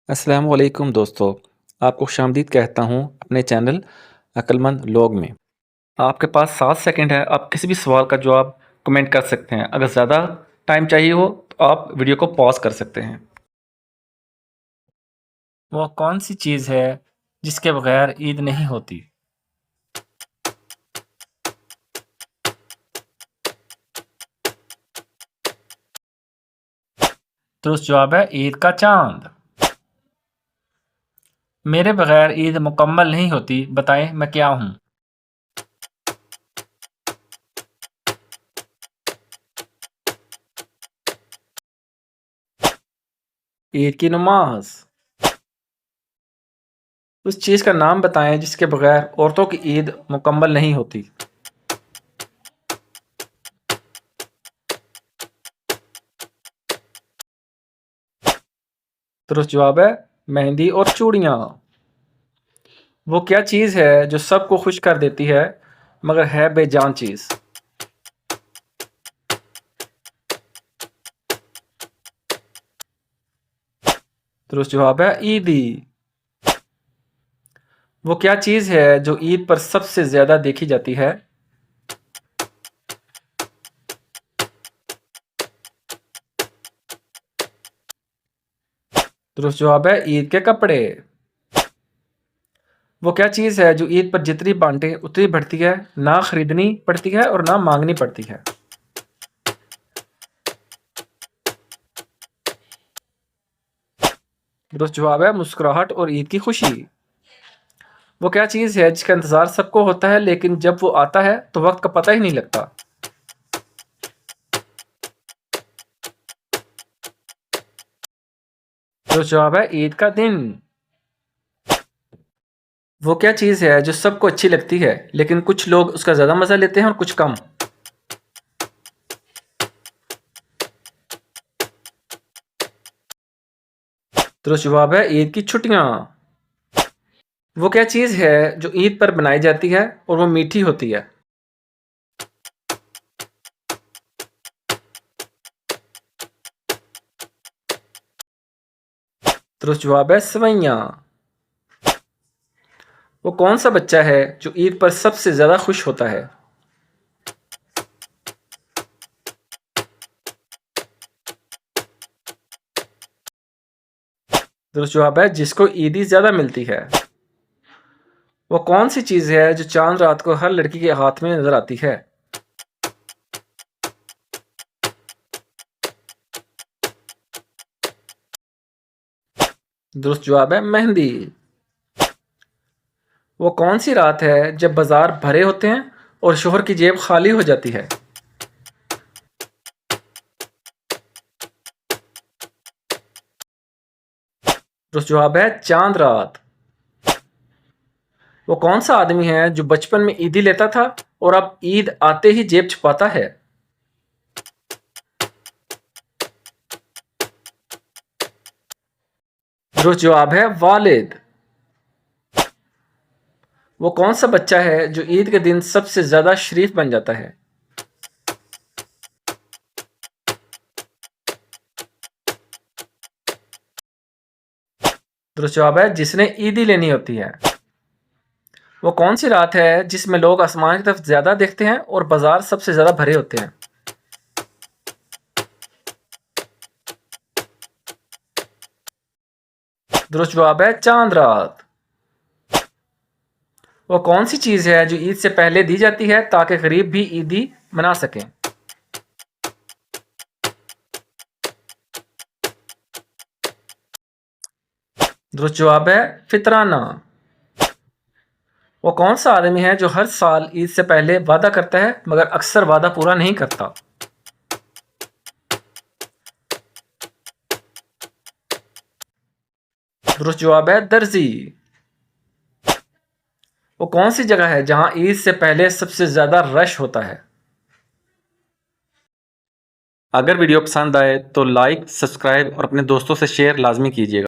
अस्सलाम वालेकुम दोस्तों, आपको खुशामदीद कहता हूँ अपने चैनल अक्लमंद लोग में। आपके पास 7 सेकंड है, आप किसी भी सवाल का जवाब कमेंट कर सकते हैं। अगर ज़्यादा टाइम चाहिए हो तो आप वीडियो को पॉज़ कर सकते हैं। वो कौन सी चीज़ है जिसके बगैर ईद नहीं होती? दुरुस्त जवाब है ईद का चाँद। मेरे बगैर ईद मुकम्मल नहीं होती, बताएं मैं क्या हूँ? ईद की नमाज़। उस चीज़ का नाम बताएं जिसके बगैर औरतों की ईद मुकम्मल नहीं होती। दुरुस्त जवाब है मेहंदी और चूड़ियाँ। वो क्या चीज़ है जो सबको खुश कर देती है मगर है बेजान चीज़? दुरुस्त जवाब है ईदी। वो क्या चीज़ है जो ईद पर सबसे ज़्यादा देखी जाती है? दुरुस्त जवाब है ईद के कपड़े। वो क्या चीज़ है जो ईद पर जितनी बांटे उतनी बढ़ती है, ना खरीदनी पड़ती है और ना मांगनी पड़ती है? दुरुस्त जवाब है मुस्कुराहट और ईद की खुशी। वो क्या चीज़ है जिसका इंतज़ार सबको होता है लेकिन जब वो आता है तो वक्त का पता ही नहीं लगता? दुरुस्त जवाब है ईद का दिन। वो क्या चीज़ है जो सबको अच्छी लगती है लेकिन कुछ लोग उसका ज़्यादा मज़ा लेते हैं और कुछ कम? दुरुस्त जवाब है ईद की छुट्टियाँ। वो क्या चीज़ है जो ईद पर बनाई जाती है और वो मीठी होती है? दुरुस्त जवाब है सेवइयाँ। वो कौन सा बच्चा है जो ईद पर सबसे ज़्यादा खुश होता है? दुरुस्त जवाब है जिसको ईदी ज़्यादा मिलती है। वो कौन सी चीज़ है जो चांद रात को हर लड़की के हाथ में नजर आती है? दुरुस्त जवाब है मेहंदी। वो कौन सी रात है जब बाजार भरे होते हैं और शोहर की जेब खाली हो जाती है? दुरुस्त जवाब है चांद रात। वो कौन सा आदमी है जो बचपन में ईदी लेता था और अब ईद आते ही जेब छुपाता है? दुरुस्त जवाब है वालिद। वो कौन सा बच्चा है जो ईद के दिन सबसे ज्यादा शरीफ बन जाता है? दुरुस्त जवाब है जिसने ईदी लेनी होती है। वो कौन सी रात है जिसमें लोग आसमान की तरफ ज्यादा देखते हैं और बाजार सबसे ज्यादा भरे होते हैं? दुरुस्त जवाब है चांद रात। वो कौन सी चीज है जो ईद से पहले दी जाती है ताकि गरीब भी ईदी मना सकें? दुरुस्त जवाब है फितराना। वो कौन सा आदमी है जो हर साल ईद से पहले वादा करता है मगर अक्सर वादा पूरा नहीं करता? दुरुस्त जवाब है दर्जी। वो कौन सी जगह है जहां ईद से पहले सबसे ज्यादा रश होता है? अगर वीडियो पसंद आए तो लाइक, सब्सक्राइब और अपने दोस्तों से शेयर लाजमी कीजिएगा।